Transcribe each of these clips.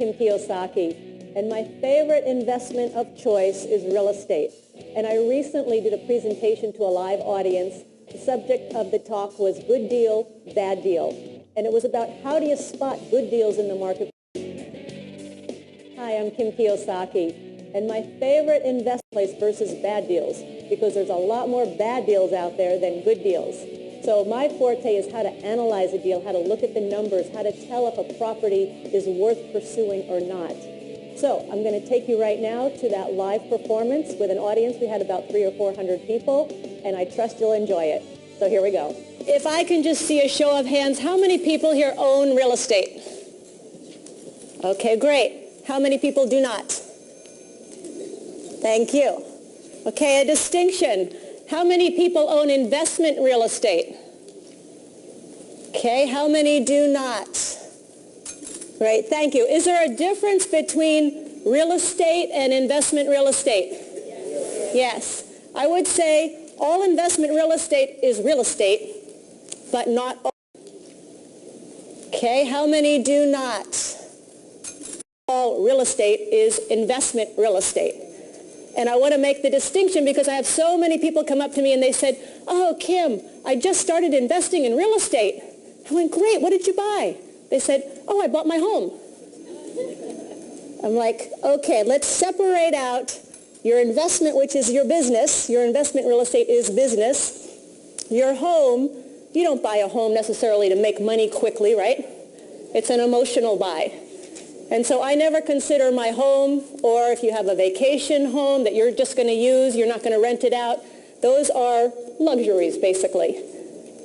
Kim Kiyosaki, and my favorite investment of choice is real estate. And I recently did a presentation to a live audience. The subject of the talk was good deal, bad deal. And it was about how do you spot good deals in the market. Hi, I'm Kim Kiyosaki, and my favorite investment place versus bad deals, because there's a lot more bad deals out there than good deals. So my forte is how to analyze a deal, how to look at the numbers, how to tell if a property is worth pursuing or not. So I'm going to take you right now to that live performance with an audience. We had about 300 or 400 people, and I trust you'll enjoy it. So here we go. If I can just see a show of hands, how many people here own real estate? Okay, great. How many people do not? Thank you. Okay, a distinction. How many people own investment real estate? Okay, how many do not? Great, thank you. Is there a difference between real estate and investment real estate? Yes. I would say all investment real estate is real estate, but not all. Okay, how many do not? All real estate is investment real estate. And I want to make the distinction because I have so many people come up to me and they said, oh, Kim, I just started investing in real estate. I went, great, what did you buy? They said, oh, I bought my home. I'm like, okay, let's separate out your investment, which is your business. Your investment real estate is business. Your home, you don't buy a home necessarily to make money quickly, right? It's an emotional buy. And so I never consider my home, or if you have a vacation home that you're just going to use, you're not going to rent it out, those are luxuries, basically.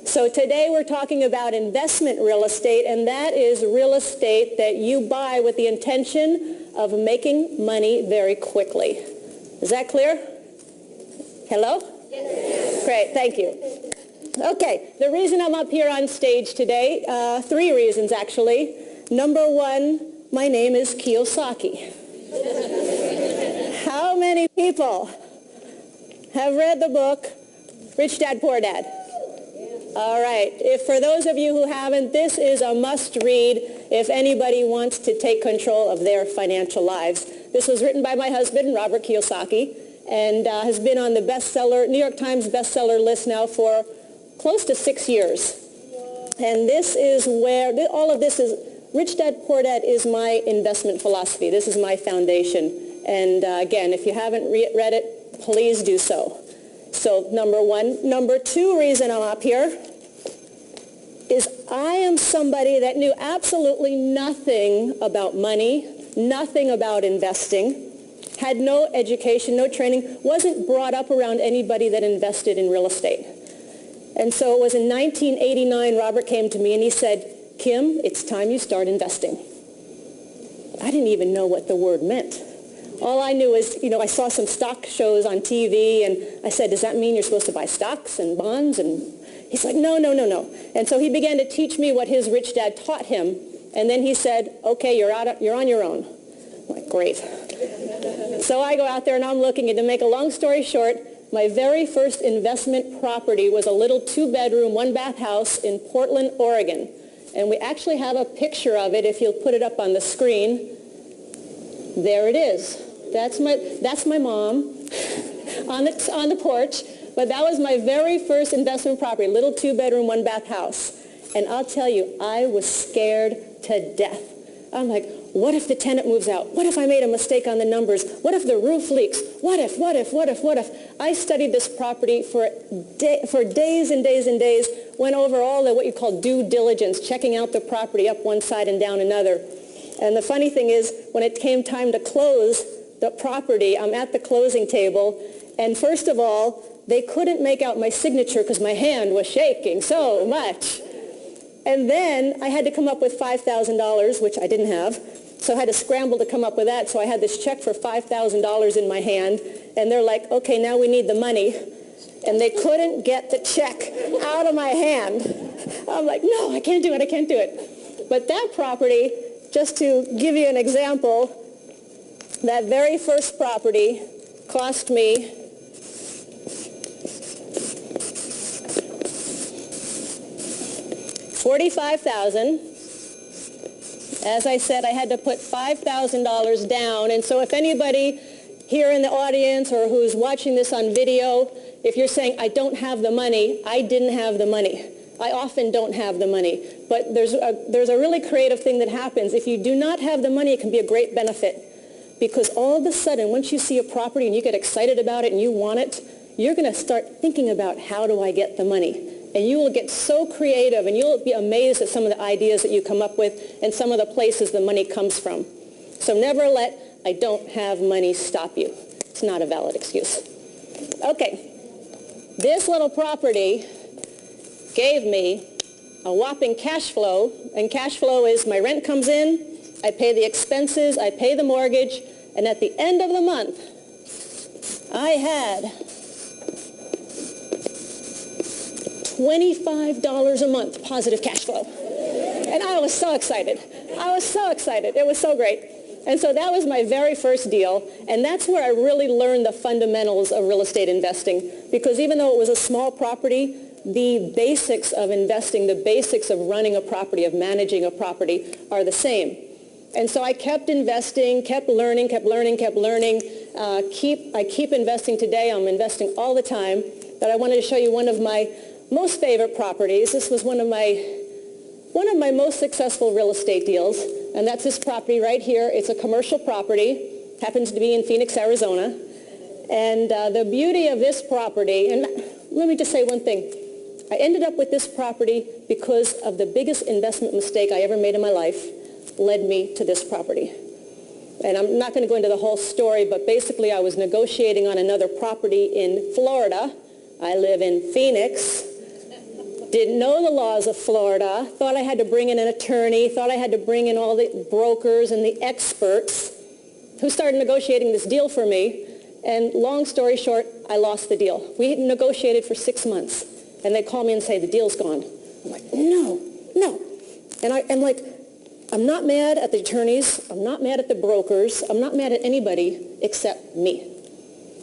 So today we're talking about investment real estate, and that is real estate that you buy with the intention of making money very quickly. Is that clear? Hello? Yes. Great, thank you. Okay, the reason I'm up here on stage today, 3 reasons actually. Number 1, my name is Kiyosaki. How many people have read the book Rich Dad, Poor Dad? All right. If for those of you who haven't, this is a must-read if anybody wants to take control of their financial lives. This was written by my husband, Robert Kiyosaki, and has been on the New York Times bestseller list now for close to 6 years. And this is where all of this is. Rich Dad, Poor Dad is my investment philosophy. This is my foundation. And again, if you haven't read it, please do so. So number 1. Number 2 reason I'm up here is I am somebody that knew absolutely nothing about money, nothing about investing, had no education, no training, wasn't brought up around anybody that invested in real estate. And so it was in 1989, Robert came to me and he said, Kim, it's time you start investing. I didn't even know what the word meant. All I knew is, I saw some stock shows on TV, and I said, does that mean you're supposed to buy stocks and bonds? And he's like, no. And so he began to teach me what his rich dad taught him, and then he said, okay, you're on your own. I'm like, great. So I go out there and I'm looking, and to make a long story short, my very first investment property was a little 2-bedroom, 1-bath house in Portland, Oregon. And we actually have a picture of it if you'll put it up on the screen. There it is. That's my mom on the porch. But that was my very first investment property, little 2-bedroom, 1-bath house. And I'll tell you, I was scared to death. I'm like, what if the tenant moves out? What if I made a mistake on the numbers? What if the roof leaks? What if? I studied this property for days and days and days, went over all the what you call due diligence, checking out the property up one side and down another. And the funny thing is, when it came time to close the property, I'm at the closing table, and first of all, they couldn't make out my signature because my hand was shaking so much. And then I had to come up with $5,000, which I didn't have. So I had to scramble to come up with that. So I had this check for $5,000 in my hand. And they're like, okay, now we need the money. And they couldn't get the check out of my hand. I'm like, no, I can't do it. But that property, just to give you an example, that very first property cost me $45,000, As I said, I had to put $5,000 down. And so if anybody here in the audience or who's watching this on video, if you're saying, I don't have the money, I didn't have the money. I often don't have the money. But there's a really creative thing that happens. If you do not have the money, it can be a great benefit. Because all of a sudden, once you see a property and you get excited about it and you want it, you're going to start thinking about, how do I get the money? And you will get so creative, and you'll be amazed at some of the ideas that you come up with and some of the places the money comes from. So never let I don't have money stop you. It's not a valid excuse. Okay. This little property gave me a whopping cash flow, and cash flow is my rent comes in, I pay the expenses, I pay the mortgage, and at the end of the month, I had $25 a month positive cash flow. And I was so excited. I was so excited. It was so great. And so that was my very first deal, and that's where I really learned the fundamentals of real estate investing, because even though it was a small property, the basics of investing, the basics of running a property, of managing a property are the same. And so I kept investing, kept learning. I keep investing today. I'm investing all the time. But I wanted to show you one of my most favorite properties. This was one of my most successful real estate deals, and that's this property right here. It's a commercial property, happens to be in Phoenix, Arizona. And the beauty of this property, and let me just say one thing. I ended up with this property because of the biggest investment mistake I ever made in my life led me to this property. And I'm not going to go into the whole story, but basically I was negotiating on another property in Florida. I live in Phoenix. Didn't know the laws of Florida, thought I had to bring in an attorney, thought I had to bring in all the brokers and the experts who started negotiating this deal for me. And long story short, I lost the deal. We had negotiated for 6 months, and they call me and say, the deal's gone. I'm like, no. And I'm like, I'm not mad at the attorneys, I'm not mad at the brokers, I'm not mad at anybody except me,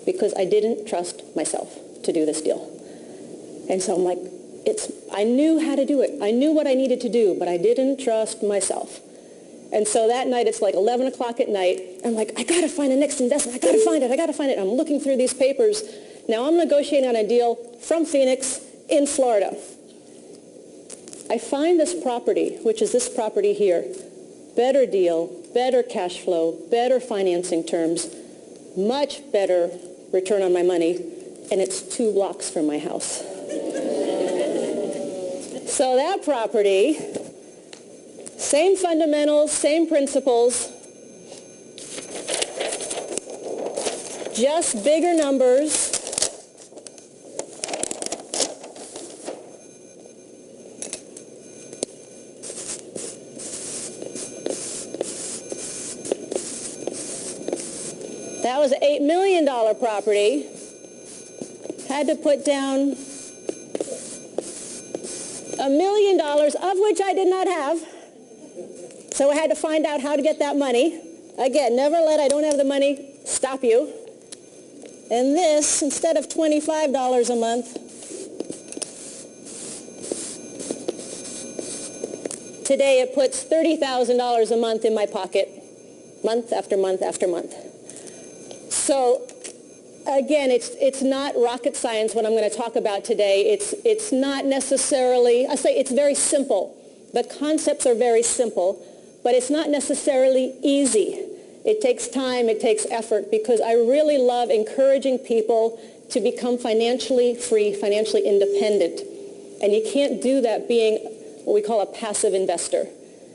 because I didn't trust myself to do this deal. And so I'm like, I knew how to do it. I knew what I needed to do, but I didn't trust myself. And so that night, it's like 11 o'clock at night. I'm like, I got to find the next investment. I got to find it. And I'm looking through these papers. Now I'm negotiating on a deal from Phoenix in Florida. I find this property, which is this property here. Better deal, better cash flow, better financing terms, much better return on my money, and it's 2 blocks from my house. So that property, same fundamentals, same principles, just bigger numbers. That was an $8 million property. Had to put down $1 million, of which I did not have. So I had to find out how to get that money. Again, never let I don't have the money stop you. And this, instead of $25 a month, today it puts $30,000 a month in my pocket, month after month after month. So again, it's not rocket science what I'm going to talk about today. It's not necessarily, I say it's very simple. The concepts are very simple, but it's not necessarily easy. It takes time, it takes effort, because I really love encouraging people to become financially free, financially independent. And you can't do that being what we call a passive investor.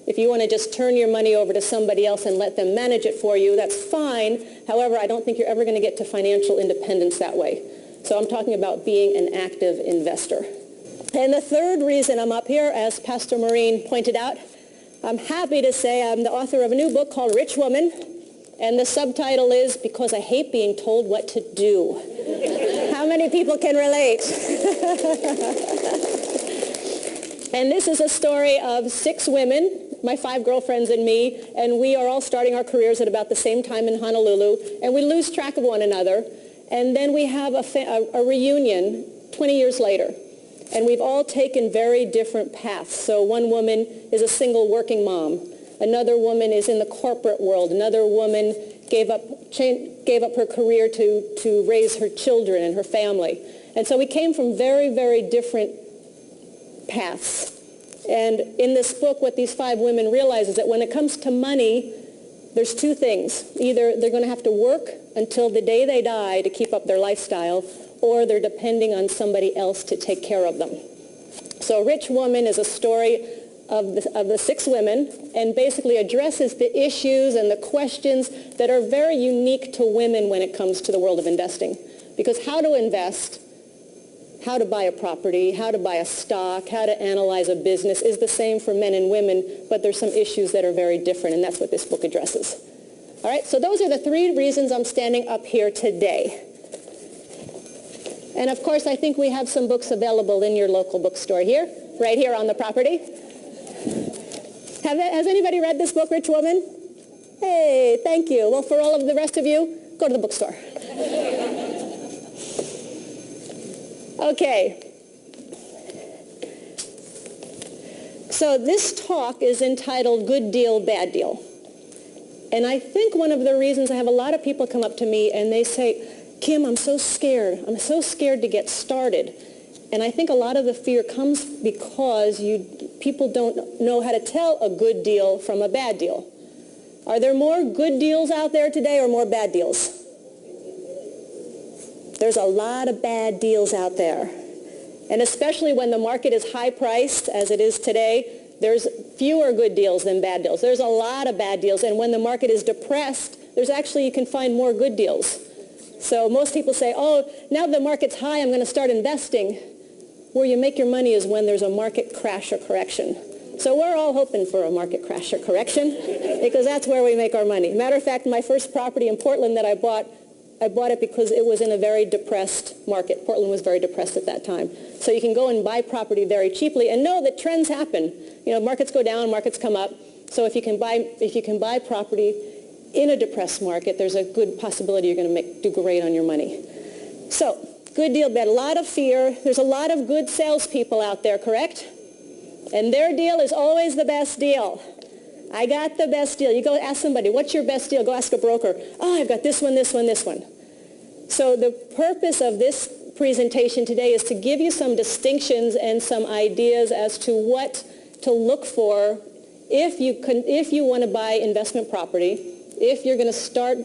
If you want to just turn your money over to somebody else and let them manage it for you, that's fine. However, I don't think you're ever going to get to financial independence that way. So I'm talking about being an active investor. And the third reason I'm up here, as Pastor Maureen pointed out, I'm happy to say I'm the author of a new book called Rich Woman, and the subtitle is Because I Hate Being Told What to Do. How many people can relate? And this is a story of 6 women, my 5 girlfriends and me, and we are all starting our careers at about the same time in Honolulu, and we lose track of one another, and then we have a reunion 20 years later, and we've all taken very different paths. So one woman is a single working mom. Another woman is in the corporate world. Another woman gave up her career to raise her children and her family. And so we came from very, very different paths. And in this book, what these 5 women realize is that when it comes to money, there's 2 things. Either they're going to have to work until the day they die to keep up their lifestyle, or they're depending on somebody else to take care of them. So Rich Woman is a story of the 6 women, and basically addresses the issues and the questions that are very unique to women when it comes to the world of investing. Because how to invest, how to buy a property, how to buy a stock, how to analyze a business is the same for men and women, but there's some issues that are very different, and that's what this book addresses. All right, so those are the 3 reasons I'm standing up here today. And of course, I think we have some books available in your local bookstore here, right here on the property. Has anybody read this book, Rich Woman? Hey, thank you. Well, for all of the rest of you, go to the bookstore. Okay. So this talk is entitled Good Deal, Bad Deal. And I think one of the reasons I have a lot of people come up to me and they say, Kim, I'm so scared. I'm so scared to get started. And I think a lot of the fear comes because people don't know how to tell a good deal from a bad deal. Are there more good deals out there today or more bad deals? There's a lot of bad deals out there. And especially when the market is high priced, as it is today, there's fewer good deals than bad deals. There's a lot of bad deals. And when the market is depressed, you can find more good deals. So most people say, oh, now the market's high, I'm going to start investing. Where you make your money is when there's a market crash or correction. So we're all hoping for a market crash or correction because that's where we make our money. Matter of fact, my first property in Portland that I bought it because it was in a very depressed market. Portland was very depressed at that time. So you can go and buy property very cheaply and know that trends happen. You know, markets go down, markets come up. So if you can buy property in a depressed market, there's a good possibility you're going to do great on your money. So, good deal, bad. A lot of fear. There's a lot of good salespeople out there, correct? And their deal is always the best deal. I got the best deal. You go ask somebody, what's your best deal? Go ask a broker. Oh, I've got this one, this one, this one. So the purpose of this presentation today is to give you some distinctions and some ideas as to what to look for if you want to buy investment property, if you're going to start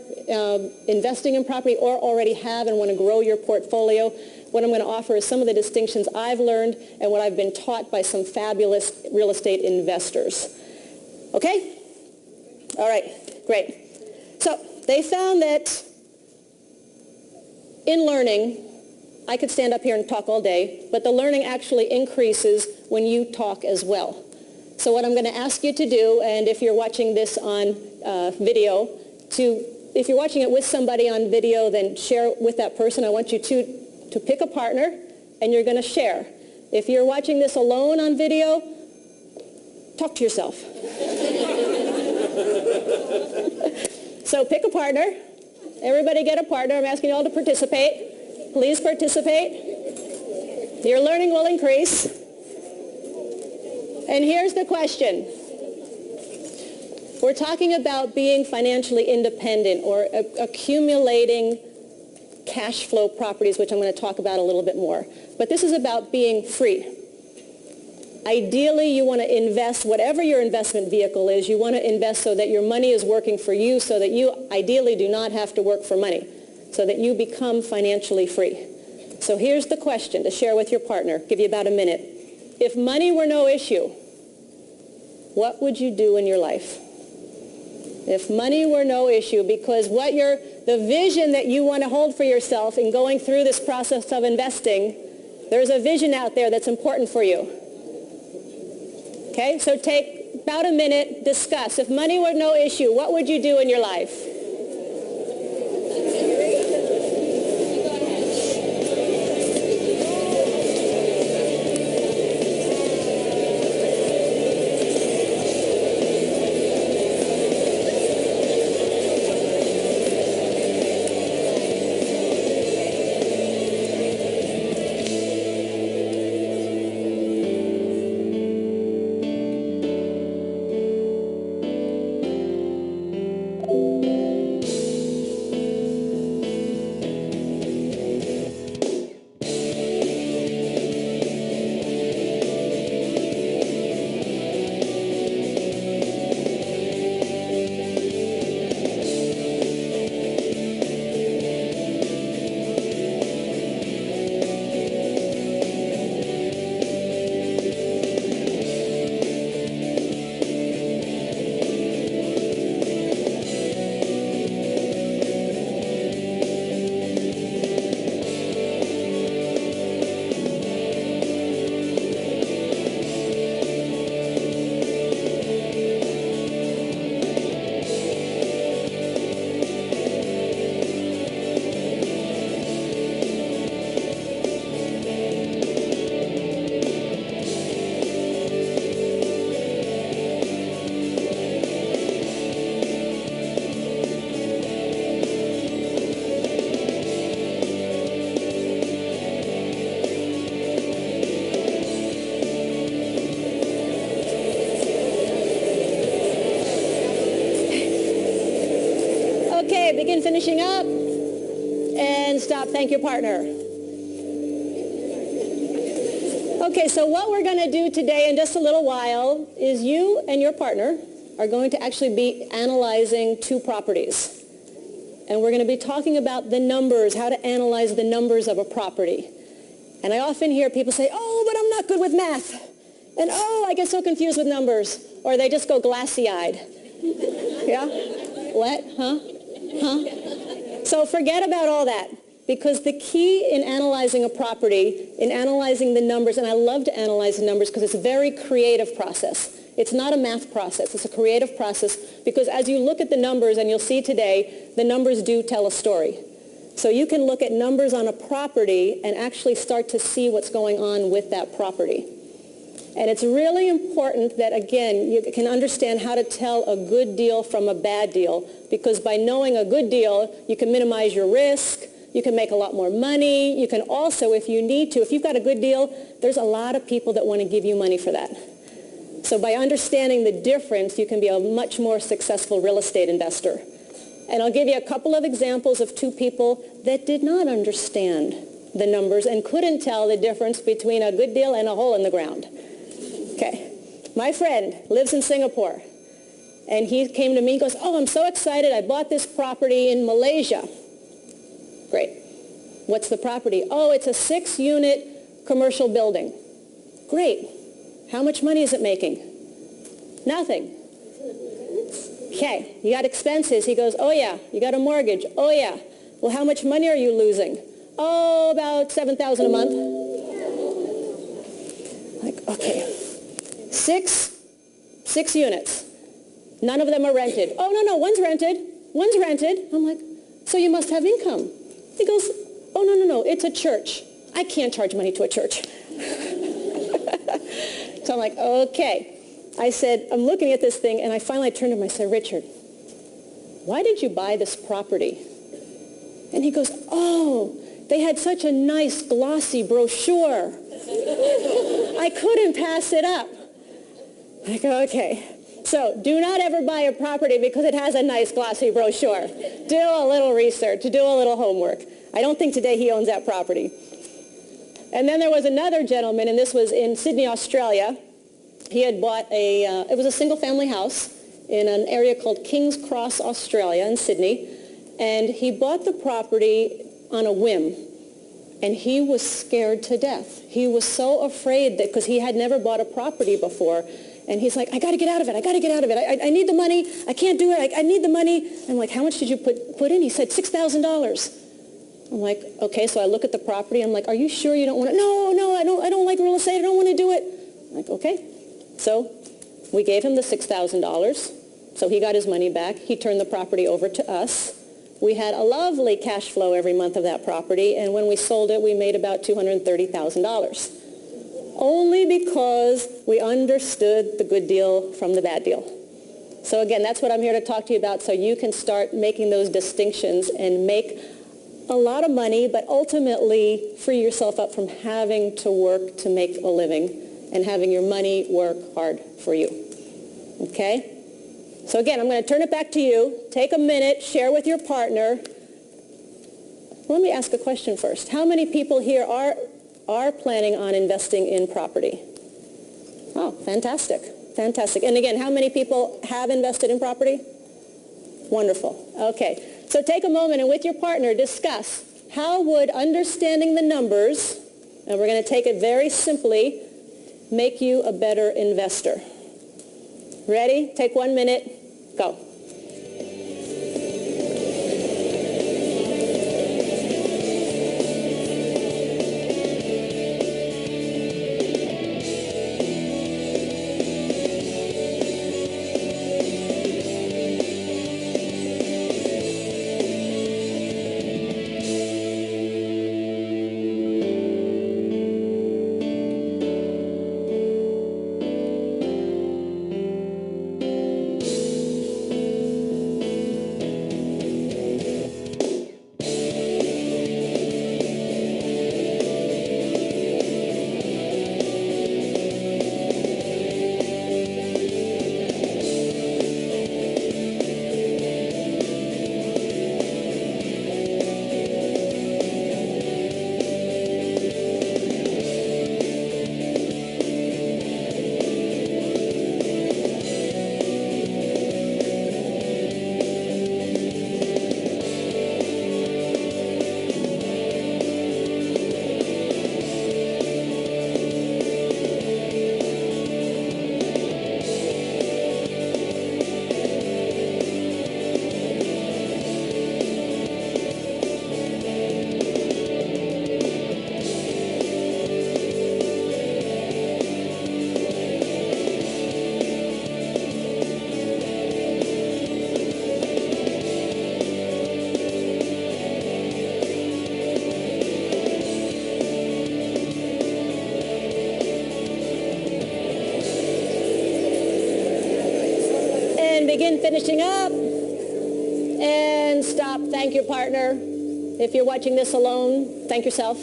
investing in property or already have and want to grow your portfolio. What I'm going to offer is some of the distinctions I've learned and what I've been taught by some fabulous real estate investors. Okay? All right, great. So they found that in learning, I could stand up here and talk all day, but the learning actually increases when you talk as well. So what I'm going to ask you to do, and if you're watching this on video, if you're watching it with somebody on video, then share with that person. I want you to pick a partner, and you're going to share. If you're watching this alone on video, talk to yourself. So pick a partner. Everybody get a partner. I'm asking you all to participate. Please participate. Your learning will increase. And here's the question. We're talking about being financially independent or accumulating cash flow properties, which I'm going to talk about a little bit more. But this is about being free. Ideally, you want to invest, whatever your investment vehicle is, you want to invest so that your money is working for you, so that you ideally do not have to work for money, so that you become financially free. So here's the question to share with your partner. Give you about a minute. If money were no issue, what would you do in your life? If money were no issue, because the vision that you want to hold for yourself in going through this process of investing, there's a vision out there that's important for you. Okay, so take about a minute, discuss. If money were no issue, what would you do in your life? Thank your partner. Okay, so what we're going to do today in just a little while is you and your partner are going to actually be analyzing two properties. And we're going to be talking about the numbers, how to analyze the numbers of a property. And I often hear people say, oh, but I'm not good with math. And oh, I get so confused with numbers. Or they just go glassy-eyed. Yeah? What? Huh? Huh? So forget about all that. Because the key in analyzing a property, in analyzing the numbers, and I love to analyze the numbers because it's a very creative process. It's not a math process. It's a creative process because as you look at the numbers, and you'll see today, the numbers do tell a story. So you can look at numbers on a property and actually start to see what's going on with that property. And it's really important that, again, you can understand how to tell a good deal from a bad deal, because by knowing a good deal, you can minimize your risk, you can make a lot more money, you can also, if you need to, if you've got a good deal, there's a lot of people that want to give you money for that. So by understanding the difference, you can be a much more successful real estate investor. And I'll give you a couple of examples of two people that did not understand the numbers and couldn't tell the difference between a good deal and a hole in the ground. Okay. My friend lives in Singapore, and he came to me and goes, oh, I'm so excited. I bought this property in Malaysia. Great. What's the property? Oh, it's a 6-unit commercial building. Great. How much money is it making? Nothing. Okay, you got expenses. He goes, oh yeah. You got a mortgage. Oh yeah. Well, how much money are you losing? Oh, about $7,000 a month. Like, okay. Six units. None of them are rented. Oh, no, one's rented. One's rented. I'm like, so you must have income. He goes, oh, no, it's a church. I can't charge money to a church. So I'm like, okay. I said, I'm looking at this thing, and I finally turned to him. I said, Richard, why did you buy this property? And he goes, oh, they had such a nice glossy brochure. I couldn't pass it up. I go, okay. So do not ever buy a property because it has a nice glossy brochure. Do a little research, do a little homework. I don't think today he owns that property. And then there was another gentleman, and this was in Sydney, Australia. He had bought it was a single-family house in an area called King's Cross, Australia, in Sydney. And he bought the property on a whim. And he was scared to death. He was so afraid that, because he had never bought a property before. And he's like, I got to get out of it. I got to get out of it. I need the money. I can't do it. I need the money. I'm like, how much did you put in? He said, $6,000. I'm like, okay. So I look at the property. I'm like, are you sure you don't want to? No, I don't like real estate. I don't want to do it. I'm like, okay. So we gave him the $6,000. So he got his money back. He turned the property over to us. We had a lovely cash flow every month of that property. And when we sold it, we made about $230,000. Only because we understood the good deal from the bad deal. So again, that's what I'm here to talk to you about, so you can start making those distinctions and make a lot of money, but ultimately free yourself up from having to work to make a living and having your money work hard for you. Okay? So again, I'm going to turn it back to you. Take a minute, share with your partner. Let me ask a question first. How many people here are planning on investing in property? Oh, fantastic. Fantastic. And again, how many people have invested in property? Wonderful. Okay. So take a moment and with your partner discuss how would understanding the numbers, and we're going to take it very simply, make you a better investor. Ready? Take 1 minute. Go. Finishing up. And stop. Thank your partner. If you're watching this alone, thank yourself.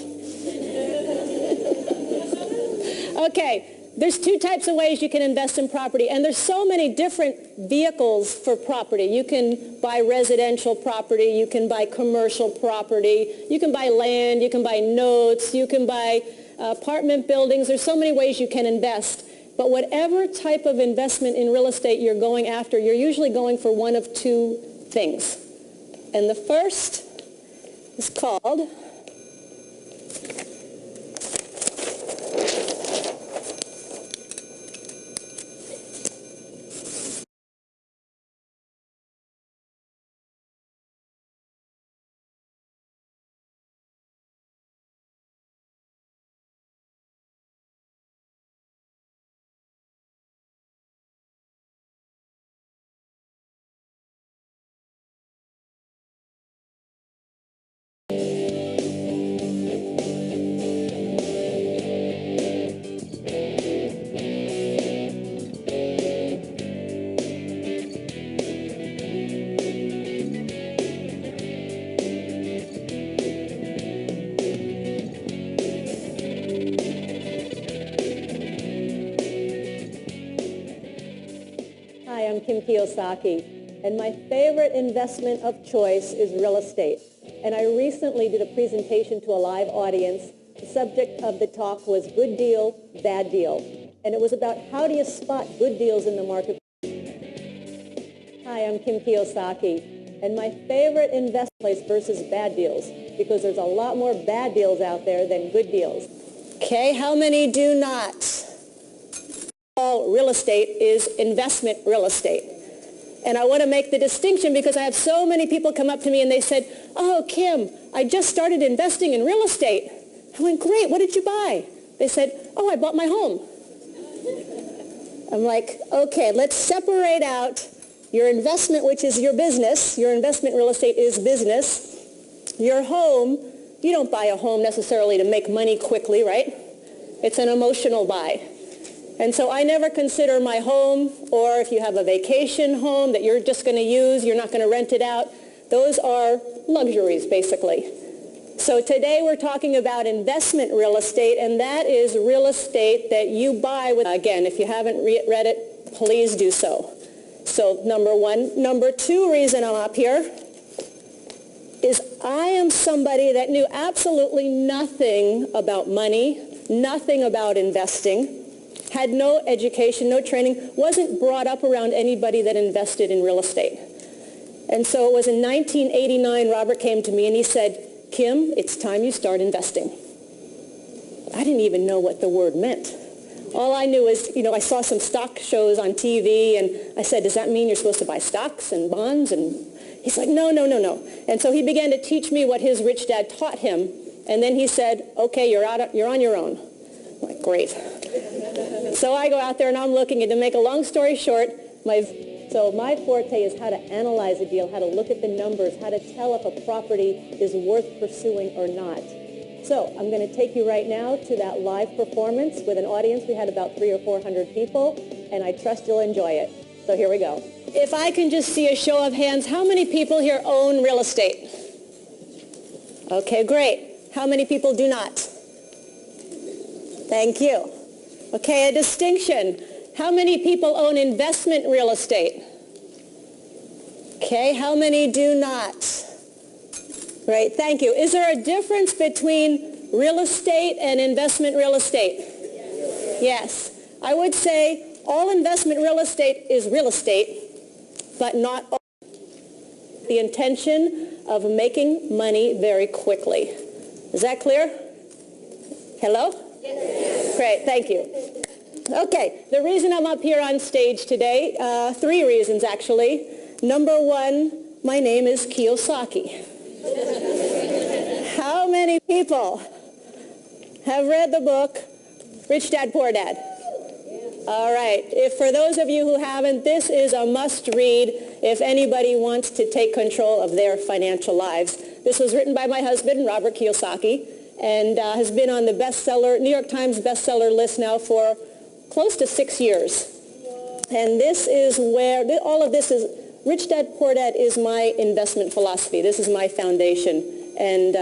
Okay, there's two types of ways you can invest in property, and there's so many different vehicles for property. You can buy residential property, you can buy commercial property, you can buy land, you can buy notes, you can buy apartment buildings. There's so many ways you can invest. But whatever type of investment in real estate you're going after, you're usually going for one of two things. And the first is called and my favorite investment of choice is real estate. And I recently did a presentation to a live audience. The subject of the talk was good deal, bad deal. And it was about how do you spot good deals in the market. Hi, I'm Kim Kiyosaki, and my favorite investment place versus bad deals, because there's a lot more bad deals out there than good deals. Okay, how many do not? All real estate is investment real estate. And I want to make the distinction because I have so many people come up to me and they said, oh, Kim, I just started investing in real estate. I went, great, what did you buy? They said, oh, I bought my home. I'm like, okay, let's separate out your investment, which is your business. Your investment real estate is business. Your home, you don't buy a home necessarily to make money quickly, right? It's an emotional buy. And so I never consider my home, or if you have a vacation home that you're just going to use, you're not going to rent it out, those are luxuries, basically. So today we're talking about investment real estate, and that is real estate that you buy with, again, if you haven't read it, please do so. So number one. Number two reason I'm up here is I am somebody that knew absolutely nothing about money, nothing about investing, had no education, no training, wasn't brought up around anybody that invested in real estate. And so it was in 1989, Robert came to me and he said, Kim, it's time you start investing. I didn't even know what the word meant. All I knew is, I saw some stock shows on TV and I said, does that mean you're supposed to buy stocks and bonds? And he's like, no. And so he began to teach me what his rich dad taught him. And then he said, okay, you're on your own. I'm like, great. So I go out there and I'm looking, and to make a long story short, my forte is how to analyze a deal, how to look at the numbers, how to tell if a property is worth pursuing or not. So I'm going to take you right now to that live performance with an audience. We had about 300 or 400 people, and I trust you'll enjoy it. So here we go. If I can just see a show of hands, how many people here own real estate? Okay, great. How many people do not? Thank you. Okay, a distinction. How many people own investment real estate? Okay, how many do not? Great, thank you. Is there a difference between real estate and investment real estate? Yes. I would say all investment real estate is real estate, but not all. The intention of making money very quickly. Is that clear? Hello? Yes. Great, thank you. Okay, the reason I'm up here on stage today, 3 reasons actually. Number 1, my name is Kiyosaki. How many people have read the book Rich Dad, Poor Dad? All right, if for those of you who haven't, this is a must-read if anybody wants to take control of their financial lives. This was written by my husband, Robert Kiyosaki, and has been on the New York Times bestseller list now for close to 6 years. And this is where, all of this is Rich Dad Poor Dad is my investment philosophy. This is my foundation. And